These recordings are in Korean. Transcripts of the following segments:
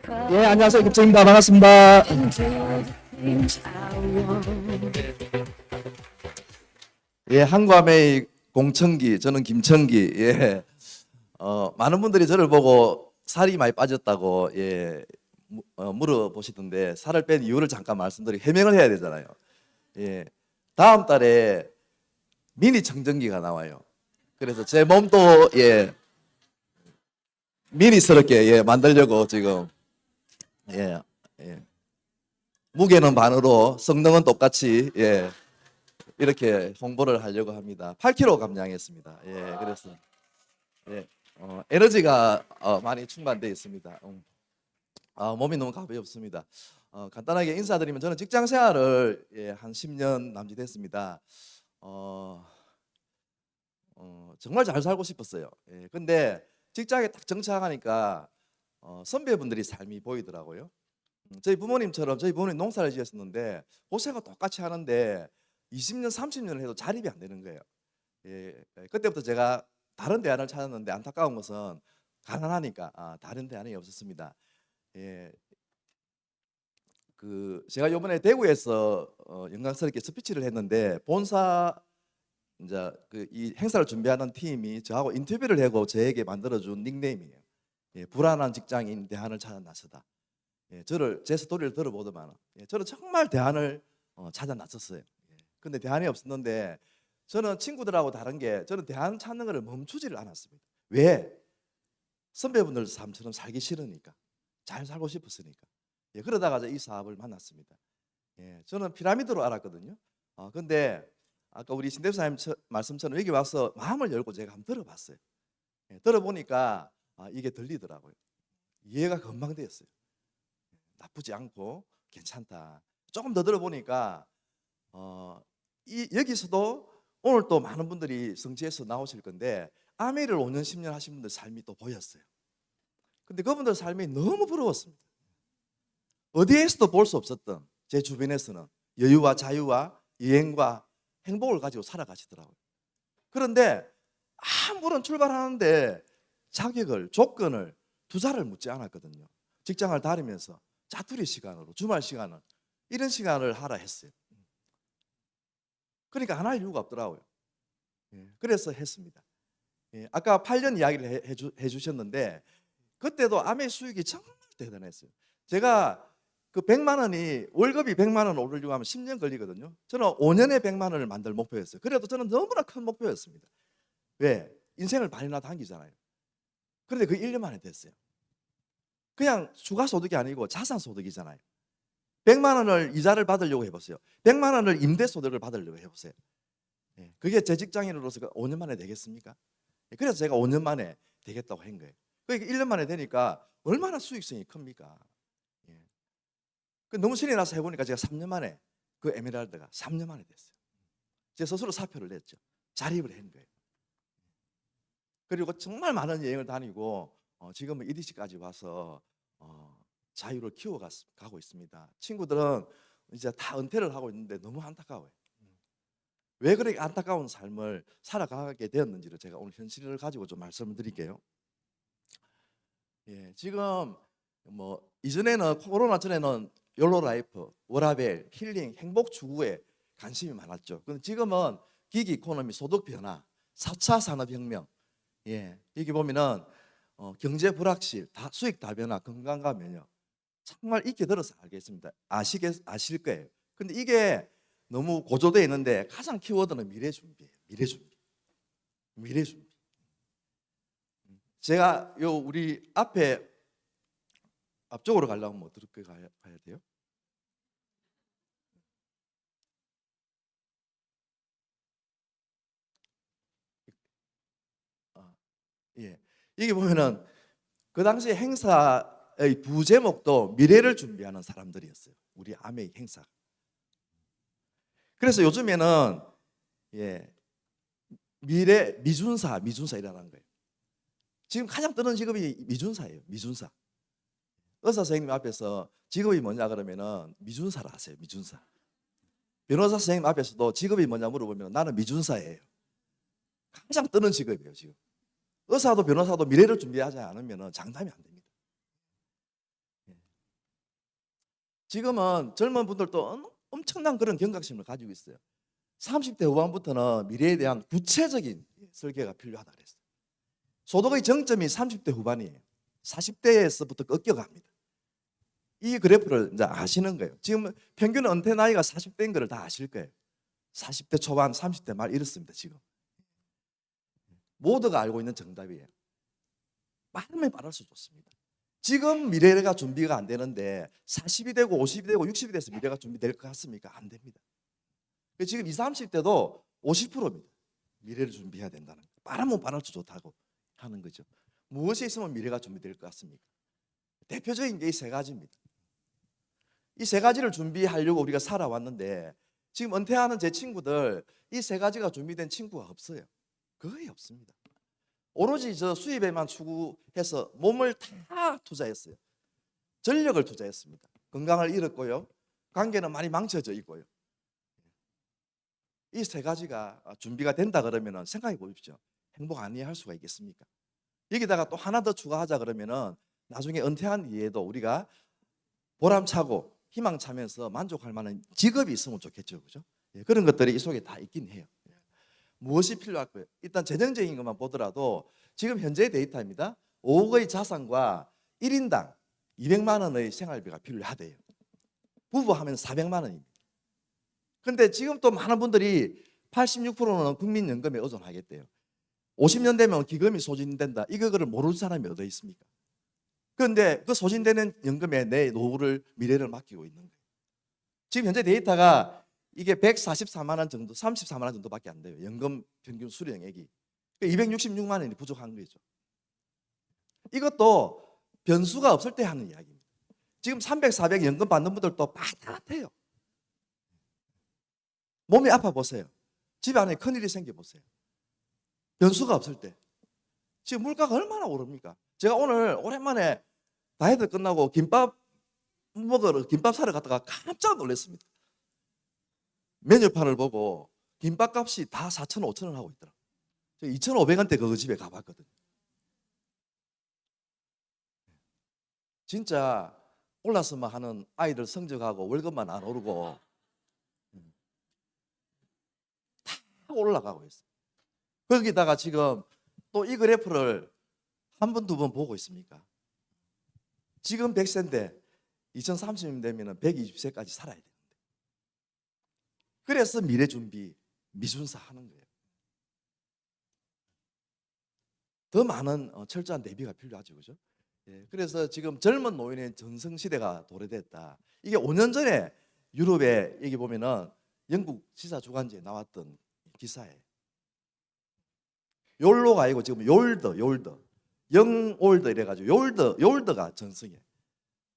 예, 안녕하세요. 김정입니다. 반갑습니다. 예, 한과메이 공천기, 저는 김천기. 예, 많은 분들이 저를 보고 살이 많이 빠졌다고 물어보시던데 살을 뺀 이유를 잠깐 말씀드리고 해명을 해야 되잖아요. 예, 다음 달에 미니 청정기가 나와요. 그래서 제 몸도 미니스럽게 만들려고 지금 예, 예. 무게는 반으로 성능은 똑같이 이렇게 홍보를 하려고 합니다. 8kg 감량했습니다. 예, 그래서 에너지가 많이 충만되어 있습니다. 몸이 너무 가볍습니다. 간단하게 인사드리면 저는 직장 생활을 한 10년 남짓 했습니다. 정말 잘 살고 싶었어요. 근데 직장에 딱 정착하니까 선배분들이 삶이 보이더라고요. 저희 부모님처럼 저희 부모님 농사를 지었었는데 고생은 똑같이 하는데 20년, 30년을 해도 자립이 안 되는 거예요. 그때부터 제가 다른 대안을 찾았는데 안타까운 것은 가난하니까 다른 대안이 없었습니다. 예, 제가 이번에 대구에서 영광스럽게 스피치를 했는데 본사 이제 이 행사를 준비하는 팀이 저하고 인터뷰를 하고 저에게 만들어준 닉네임이에요. 불안한 직장인 대안을 찾아 나서다. 제 스토리를 들어보더만 저는 정말 대안을 찾아 나섰어요. 근데 대안이 없었는데 저는 친구들하고 다른 게 저는 대안 찾는 것을 멈추지를 않았습니다. 왜? 선배분들 삶처럼 살기 싫으니까, 잘 살고 싶었으니까. 그러다가 이 사업을 만났습니다. 저는 피라미드로 알았거든요. 근데 아까 우리 신대사님 말씀처럼 여기 와서 마음을 열고 제가 한번 들어봤어요. 들어보니까 이게 들리더라고요. 이해가 금방 되었어요. 나쁘지 않고 괜찮다. 조금 더 들어보니까 여기서도 오늘 또 많은 분들이 성지에서 나오실 건데 아메리를 5년 10년 하신 분들 삶이 또 보였어요. 근데 그분들 삶이 너무 부러웠습니다. 어디에서도 볼 수 없었던 제 주변에서는 여유와 자유와 여행과 행복을 가지고 살아가시더라고요. 그런데 아무런 출발하는데 자격을 조건을 투자를 묻지 않았거든요. 직장을 다니면서 자투리 시간으로 주말 시간을 이런 시간을 하라 했어요. 그러니까 안 할 이유가 없더라고요. 그래서 했습니다. 아까 8년 이야기를 해주셨는데 그때도 아메 수익이 정말 대단했어요. 제가 그 100만 원이 월급이 100만 원 오르려고 하면 10년 걸리거든요. 저는 5년에 100만 원을 만들 목표였어요. 그래도 저는 너무나 큰 목표였습니다. 왜? 인생을 반이나 당기잖아요. 그런데 그 1년 만에 됐어요. 그냥 추가소득이 아니고 자산소득이잖아요. 100만 원을 이자를 받으려고 해보세요. 100만 원을 임대소득을 받으려고 해보세요. 그게 제 직장인으로서 5년 만에 되겠습니까? 그래서 제가 5년 만에 되겠다고 한 거예요. 그러니까 1년 만에 되니까 얼마나 수익성이 큽니까? 너무 신이 나서 해보니까 제가 3년 만에 그 에메랄드가 3년 만에 됐어요. 제 스스로 사표를 냈죠. 자립을 한 거예요. 그리고 정말 많은 여행을 다니고 지금은 EDC까지 와서 자유를 키워가고 있습니다. 친구들은 이제 다 은퇴를 하고 있는데 너무 안타까워요. 왜 그렇게 안타까운 삶을 살아가게 되었는지를 제가 오늘 현실을 가지고 좀 말씀을 드릴게요. 지금 뭐 이전에는 코로나 전에는 욜로 라이프, 워라밸, 힐링, 행복 추구에 관심이 많았죠. 근데 지금은 기기 이코노미, 소득 변화, 4차 산업혁명, 여기 보면은 경제 불확실, 수익 다변화, 건강과 면역 정말 익히 들어서 알겠습니다. 아실 거예요. 근데 이게 너무 고조되어 있는데 가장 키워드는 미래 준비예요. 미래 준비, 미래 준비. 제가 우리 앞쪽으로 가려면 뭐 어떻게 가야 돼요? 예. 여기 보면은 그 당시 행사의 부제목도 미래를 준비하는 사람들이었어요. 우리 아메이 행사. 그래서 요즘에는 미준사 일어나는 거예요. 지금 가장 뜨는 직업이 미준사예요. 미준사. 의사 선생님 앞에서 직업이 뭐냐 그러면은 미준사를 하세요. 미준사. 변호사 선생님 앞에서도 직업이 뭐냐 물어보면 나는 미준사예요. 가장 뜨는 직업이에요. 지금. 의사도 변호사도 미래를 준비하지 않으면 장담이 안 됩니다. 지금은 젊은 분들도 엄청난 그런 경각심을 가지고 있어요. 30대 후반부터는 미래에 대한 구체적인 설계가 필요하다 그랬어요. 소득의 정점이 30대 후반이에요. 40대에서부터 꺾여갑니다. 이 그래프를 이제 아시는 거예요. 지금 평균 은퇴 나이가 40대인 걸 다 아실 거예요. 40대 초반, 30대 말 이렇습니다. 지금 모두가 알고 있는 정답이에요. 빠르면 빠를수록 좋습니다. 지금 미래가 준비가 안 되는데 40이 되고 50이 되고 60이 돼서 미래가 준비될 것 같습니까? 안 됩니다. 지금 20, 30대도 50%입니다. 미래를 준비해야 된다는 거. 빠르면 빠를수록 좋다고 하는 거죠. 무엇이 있으면 미래가 준비될 것 같습니까? 대표적인 게 이 세 가지입니다. 이 세 가지를 준비하려고 우리가 살아왔는데 지금 은퇴하는 제 친구들 이 세 가지가 준비된 친구가 없어요. 거의 없습니다. 오로지 저 수입에만 추구해서 몸을 다 투자했어요. 전력을 투자했습니다. 건강을 잃었고요. 관계는 많이 망쳐져 있고요. 이 세 가지가 준비가 된다 그러면 생각해 보십시오. 행복 아니할 수가 있겠습니까? 여기다가 또 하나 더 추가하자 그러면 나중에 은퇴한 뒤에도 우리가 보람차고 희망차면서 만족할 만한 직업이 있으면 좋겠죠. 그죠? 그런 것들이 이 속에 다 있긴 해요. 무엇이 필요할까요? 일단 재정적인 것만 보더라도 지금 현재 데이터입니다. 5억의 자산과 1인당 200만 원의 생활비가 필요하대요. 부부 하면 400만 원입니다. 그런데 지금 또 많은 분들이 86%는 국민연금에 의존하겠대요. 50년 되면 기금이 소진된다. 이거를 모르는 사람이 어디 있습니까? 그런데 그 소진되는 연금에 내 노후를 미래를 맡기고 있는 거예요. 지금 현재 데이터가 이게 144만 원 정도, 34만 원 정도밖에 안 돼요. 연금 평균 수령액이 266만 원이 부족한 거죠. 이것도 변수가 없을 때 하는 이야기입니다. 지금 300, 400 연금 받는 분들도 빠듯해요. 몸이 아파 보세요. 집 안에 큰일이 생겨 보세요. 변수가 없을 때. 지금 물가가 얼마나 오릅니까? 제가 오늘 오랜만에 다이어트 끝나고 김밥 사러 갔다가 깜짝 놀랐습니다. 메뉴판을 보고 김밥 값이 다 4,000, 5,000원 하고 있더라고요. 2,500원대 그 집에 가봤거든요. 진짜 올랐으면 하는 아이들 성적하고 월급만 안 오르고 다 올라가고 있어요. 거기다가 지금 또 이 그래프를 한 번, 두 번 보고 있습니까? 지금 100세인데 2030년 되면 120세까지 살아야 되는데. 그래서 미래 준비, 미순사 하는 거예요. 더 많은 철저한 대비가 필요하죠. 그죠? 예, 그래서 지금 젊은 노인의 전성시대가 도래됐다. 이게 5년 전에 유럽에 여기 보면은 영국 시사 주간지에 나왔던 기사예요. 욜로가 아니고 지금 욜더, 영올더 이래가지고 욜더가 전성이에요.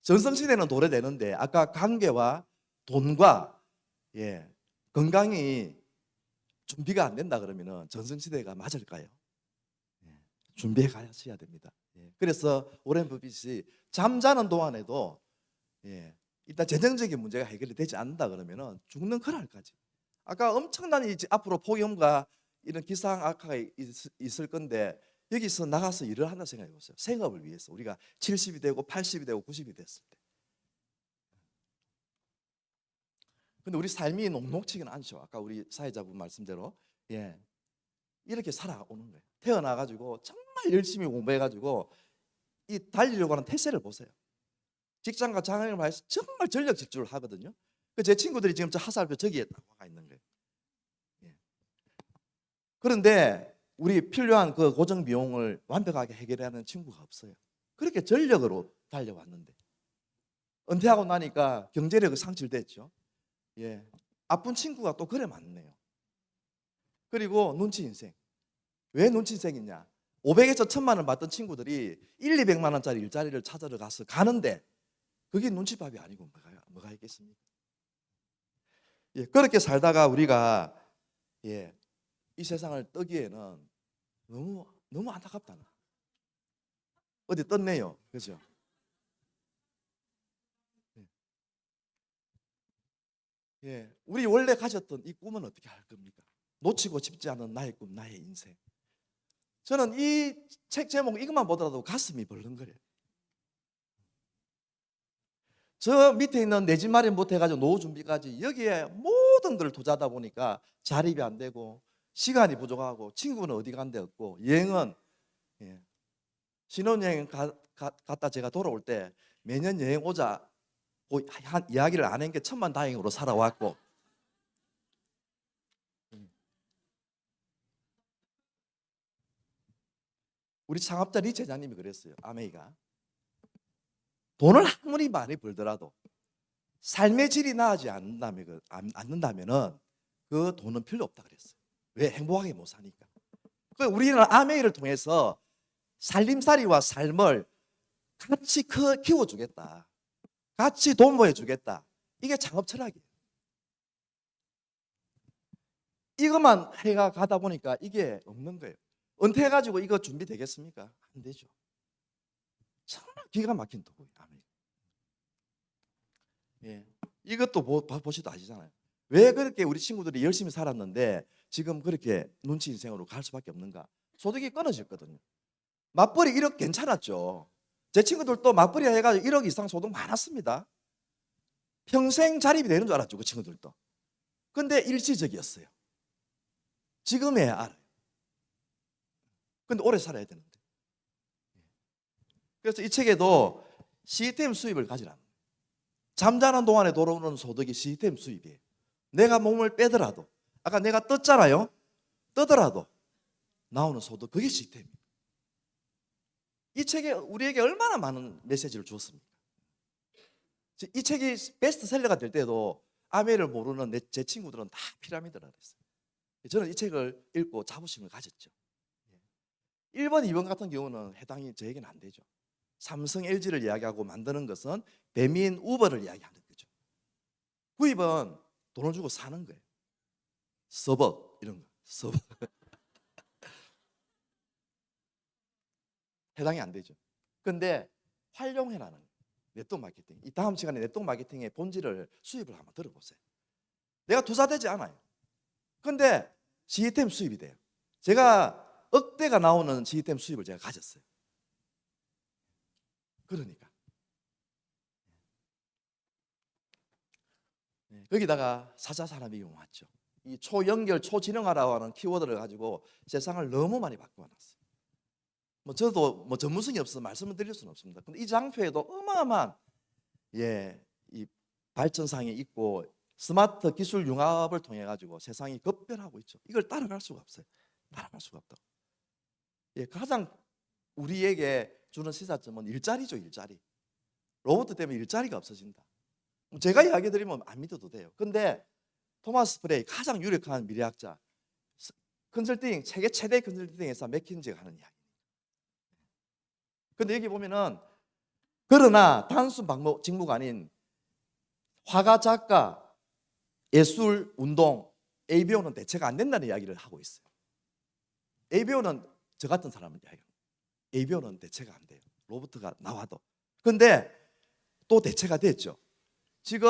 전성시대는 도래되는데 아까 관계와 돈과 건강이 준비가 안 된다 그러면 전성시대가 맞을까요? 준비해 가셔야 됩니다. 그래서 오렌 버핏이 잠자는 동안에도 일단 재정적인 문제가 해결이 되지 않는다 그러면 죽는 그날까지. 아까 엄청난 앞으로 폭염과 이런 기상 악화가 있을 건데 여기서 나가서 일을 한다 생각해 보세요. 생업을 위해서 우리가 70이 되고 80이 되고 90이 됐을 때. 근데 우리 삶이 녹록치기는 않죠. 아까 우리 사회자분 말씀대로 이렇게 살아오는 거예요. 태어나가지고 정말 열심히 공부해가지고 이 달리려고 하는 태세를 보세요. 직장과 장학을 해서 정말 전력 질주를 하거든요. 제 친구들이 지금 저 하살표 저기에 딱 와 있는 거예요. 그런데 우리 필요한 그 고정 비용을 완벽하게 해결하는 친구가 없어요. 그렇게 전력으로 달려왔는데 은퇴하고 나니까 경제력이 상실됐죠. 아픈 친구가 또 그래 많네요. 그리고 눈치 인생. 왜 눈치 인생이냐? 500에서 1,000만 원 받던 친구들이 1, 200만 원짜리 일자리를 찾으러 가는데 그게 눈치밥이 아니고 뭐가 있겠습니까? 그렇게 살다가 우리가 이 세상을 뜨기에는 너무 안타깝다. 어디 떴네요. 그죠? 우리 원래 가졌던 이 꿈은 어떻게 할 겁니까? 놓치고 싶지 않은 나의 꿈, 나의 인생. 저는 이 책 제목 이것만 보더라도 가슴이 벌렁거려요. 저 밑에 있는 내 집 마련부터 해가지고 노후 준비까지 여기에 모든 걸 투자하다 보니까 자립이 안 되고 시간이 부족하고 친구는 어디 간 데 없고 여행은 예, 신혼여행 갔다 제가 돌아올 때 매년 여행 오자 한 이야기를 안 한 게 천만다행으로 살아왔고 우리 창업자 리 회장님이 그랬어요. 아메이가 돈을 아무리 많이 벌더라도 삶의 질이 나아지지 않는다면은 그 돈은 필요 없다 그랬어요. 왜? 행복하게 못 사니까. 우리는 아메이를 통해서 살림살이와 삶을 같이 키워주겠다. 같이 도모해주겠다. 이게 창업 철학이에요. 이것만 해가 가다 보니까 이게 없는 거예요. 은퇴해가지고 이거 준비되겠습니까? 안 되죠. 정말 기가 막힌 도구예요. 예. 이것도 보시도 아시잖아요. 왜 그렇게 우리 친구들이 열심히 살았는데 지금 그렇게 눈치 인생으로 갈 수밖에 없는가? 소득이 끊어졌거든요. 맞벌이 1억 괜찮았죠. 제 친구들도 맞벌이 해가지고 1억 이상 소득 많았습니다. 평생 자립이 되는 줄 알았죠, 그 친구들도. 근데 일시적이었어요. 지금에 알아요. 근데 오래 살아야 되는데. 그래서 이 책에도 시스템 수입을 가지라. 잠자는 동안에 돌아오는 소득이 시스템 수입이에요. 내가 몸을 빼더라도, 아까 내가 떴잖아요. 떠더라도 나오는 소득, 그게 시스템이에요. 이 책에 우리에게 얼마나 많은 메시지를 주었습니까? 이 책이 베스트셀러가 될 때도 아메를 모르는 제 친구들은 다 피라미드라 그랬어요. 저는 이 책을 읽고 자부심을 가졌죠. 1번, 2번 같은 경우는 해당이 저에게는 안 되죠. 삼성, LG를 이야기하고 만드는 것은 배민, 우버를 이야기하는 거죠. 구입은 돈을 주고 사는 거예요. 서버 이런 거, 서버 해당이 안 되죠. 근데 활용해라는 거예요. 네트워크 마케팅. 이 다음 시간에 네트워크 마케팅의 본질을 수입을 한번 들어보세요. 내가 투자되지 않아요. 근데 시스템 수입이 돼요. 제가 억대가 나오는 시스템 수입을 제가 가졌어요. 그러니까 거기다가 사자산업이 용왔죠. 이 초연결, 초지능화라고 하는 키워드를 가지고 세상을 너무 많이 바꿔놨어요. 저도 전문성이 없어서 말씀을 드릴 수는 없습니다. 근데 이 장표에도 어마어마한 이 발전상이 있고 스마트 기술 융합을 통해 가지고 세상이 급변하고 있죠. 이걸 따라갈 수가 없어요. 따라갈 수가 없다. 가장 우리에게 주는 시사점은 일자리죠, 일자리. 로봇 때문에 일자리가 없어진다. 제가 이야기 드리면 안 믿어도 돼요. 근데 토마스 프레이 가장 유력한 미래학자, 컨설팅 세계 최대 컨설팅 회사 맥킨지가 하는 이야기. 근데 여기 보면은 그러나 단순 직무가 아닌 화가, 작가, 예술, 운동, ABO는 대체가 안 된다는 이야기를 하고 있어요. ABO는 저 같은 사람을 이야기합니다. ABO는 대체가 안 돼요. 로봇가 나와도. 근데 또 대체가 됐죠. 지금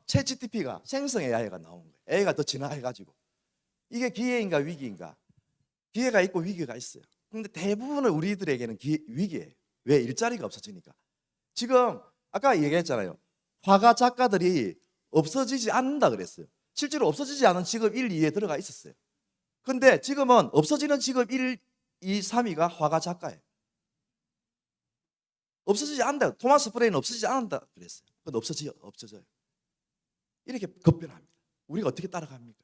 챗GPT가 생성 AI가 나온 거예요. AI가 더 진화해가지고 이게 기회인가 위기인가? 기회가 있고 위기가 있어요. 근데 대부분의 우리들에게는 위기예요. 왜? 일자리가 없어지니까. 지금 아까 얘기했잖아요. 화가 작가들이 없어지지 않는다 그랬어요. 실제로 없어지지 않은 직업 1, 2에 들어가 있었어요. 근데 지금은 없어지는 직업 1, 2, 3위가 화가 작가예요. 없어지지 않는다. 토마스 프레이는 없어지지 않는다 그랬어요. 근데 없어져요. 이렇게 급변합니다. 우리가 어떻게 따라갑니까?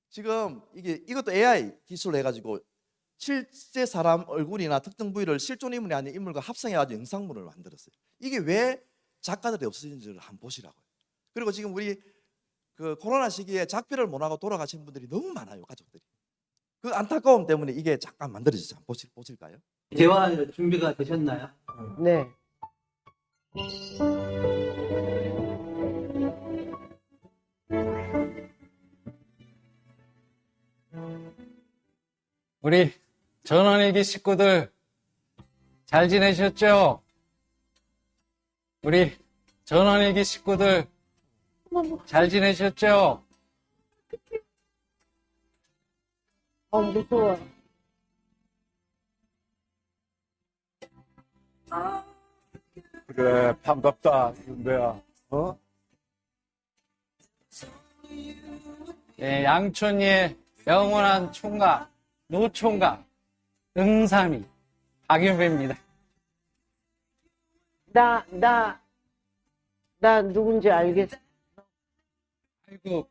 지금 이것도 AI 기술을 해가지고 실제 사람 얼굴이나 특정 부위를 실존 인물이 아닌 인물과 합성해가지고 영상물을 만들었어요. 이게 왜 작가들이 없어지는지를 한번 보시라고요. 그리고 지금 우리 그 코로나 시기에 작별을 못하고 돌아가신 분들이 너무 많아요, 가족들이. 그 안타까움 때문에 이게 잠깐 만들어지죠. 보실까요? 대화 준비가 되셨나요? 네. 우리 전원일기 식구들 잘 지내셨죠? 우리 전원일기 식구들 잘 지내셨죠? 무서워. 그래, 반갑다, 윤배야. 어? 예, 양촌리의 영원한 총각, 노총각, 응삼이, 박윤배입니다. 나 누군지 알겠어. 아이고,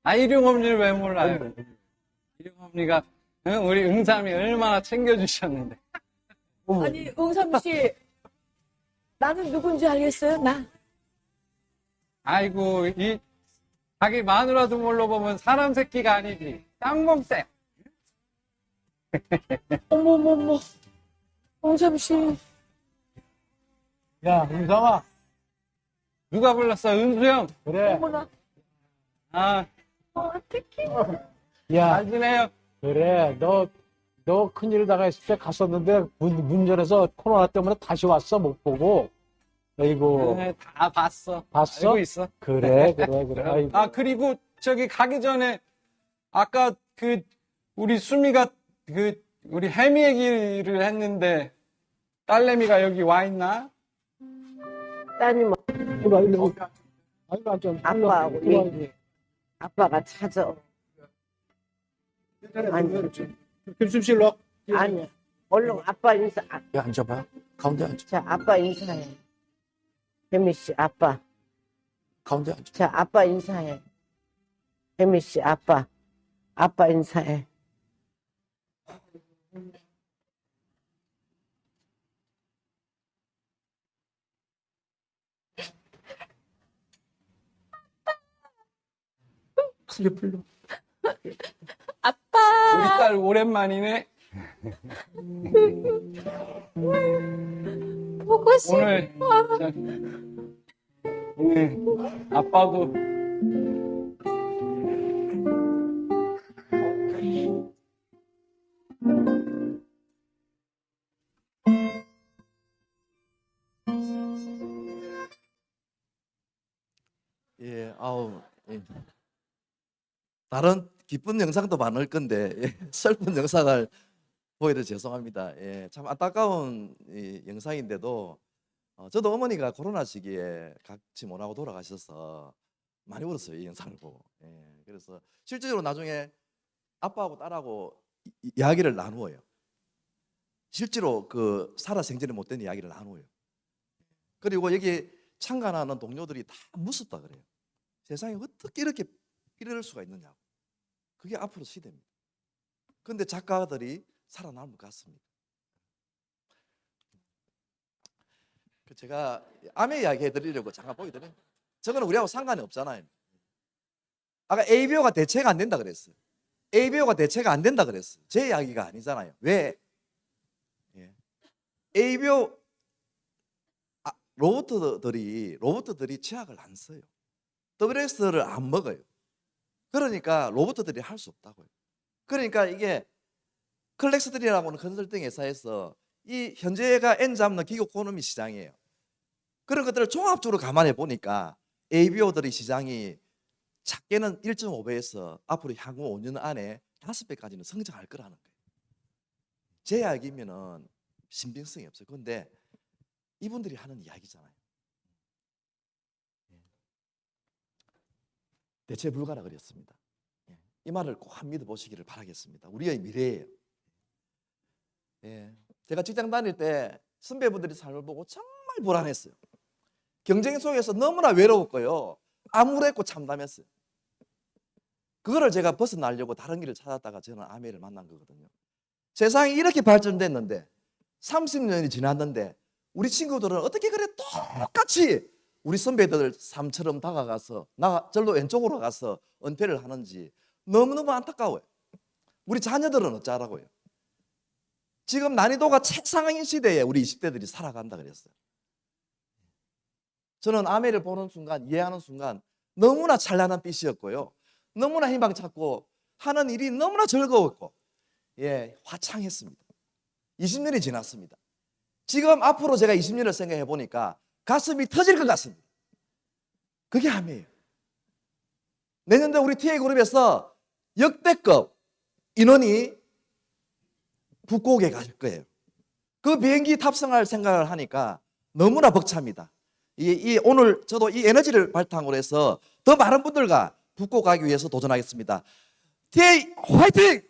일용엄니를 왜 몰라요? 일용엄니가, 응? 우리 응삼이 얼마나 챙겨주셨는데. 아니, 응삼 씨, 나는 누군지 알겠어요? 나. 아이고, 자기 마누라도 몰라보면 사람 새끼가 아니지. 쌍봉대. 어머머머. 응삼 씨. 야, 은상아. 누가 불렀어? 은수형. 그래. 어머나. 아, 어떡해. 야, 잘 지내요. 그래. 너 큰일 당했을 때 갔었는데 문전에서 코로나 때문에 다시 왔어, 못 보고. 아이고. 네, 다 봤어. 봤어? 알고 있어. 그래. 아이고. 아, 그리고 저기 가기 전에 아까 우리 수미가 우리 혜미 얘기를 했는데 딸내미가 여기 와 있나? 따님 일로. 아이고, 앉아. 아빠하고 일로. 아빠가 찾아. 아니. 김순실로. 아니야. 얼른 아빠 인사. 야, 앉아봐. 가운데 앉아. 자, 아빠 인사해. 혜미 씨, 아빠. 가운데 앉아. 자, 아빠 인사해. 혜미 씨, 아빠. 아빠 인사해. 풀려. 아빠. 우리 딸 오랜만이네. 보고 싶어. 오늘 아빠도 예, 아우, 예. 다른 기쁜 영상도 많을 건데 슬픈 영상을 보여도 죄송합니다. 예, 참 안타까운 이 영상인데도 저도 어머니가 코로나 시기에 같이 못하고 돌아가셔서 많이 울었어요, 이 영상을 보고. 예, 그래서 실제로 나중에 아빠하고 딸하고 이야기를 나누어요. 실제로 살아생전에 못된 이야기를 나누어요. 그리고 여기 참관하는 동료들이 다 무섭다 그래요. 세상에 어떻게 이렇게 이럴 수가 있느냐고. 그게 앞으로 시대입니다. 그런데 작가들이 살아남을 것 같습니다. 제가 암의 이야기 해드리려고 잠깐 보여드려요. 저거는 우리하고 상관이 없잖아요. 아까 ABO가 대체가 안 된다 그랬어요. ABO가 대체가 안 된다 그랬어요. 제 이야기가 아니잖아요. 왜? 예. ABO 로봇들이 치약을 안 써요. WS를 안 먹어요. 그러니까 로봇들이 할 수 없다고요. 그러니까 이게 클렉스들이라고 하는 컨설팅 회사에서 이 현재가 N 잡는 기교 코노미 시장이에요. 그런 것들을 종합적으로 감안해 보니까 ABO들의 시장이 작게는 1.5배에서 앞으로 향후 5년 안에 5배까지는 성장할 거라는 거예요. 제 이야기면은 신빙성이 없어요. 그런데 이분들이 하는 이야기잖아요. 대체 불가라 그랬습니다. 이 말을 꼭 한 믿어보시기를 바라겠습니다. 우리의 미래예요. 제가 직장 다닐 때 선배분들이 삶을 보고 정말 불안했어요. 경쟁 속에서 너무나 외로웠고요. 암울했고 참담했어요. 그거를 제가 벗어나려고 다른 길을 찾았다가 저는 아메를 만난 거거든요. 세상이 이렇게 발전됐는데 30년이 지났는데 우리 친구들은 어떻게 그래 똑같이 우리 선배들 삶처럼 다가가서 절로 왼쪽으로 가서 은퇴를 하는지 너무너무 안타까워요. 우리 자녀들은 어쩌라고요? 지금 난이도가 최상인 시대에 우리 20대들이 살아간다 그랬어요. 저는 아메를 보는 순간, 이해하는 순간 너무나 찬란한 빛이었고요. 너무나 희망찼고 하는 일이 너무나 즐거웠고 화창했습니다. 20년이 지났습니다. 지금 앞으로 제가 20년을 생각해 보니까 가슴이 터질 것 같습니다. 그게 함이에요. 내년도에 우리 TA그룹에서 역대급 인원이 북곡에 갈 거예요. 그 비행기 탑승할 생각을 하니까 너무나 벅찹니다. 오늘 저도 이 에너지를 바탕으로 해서 더 많은 분들과 붙고 가기 위해서 도전하겠습니다. TA 화이팅!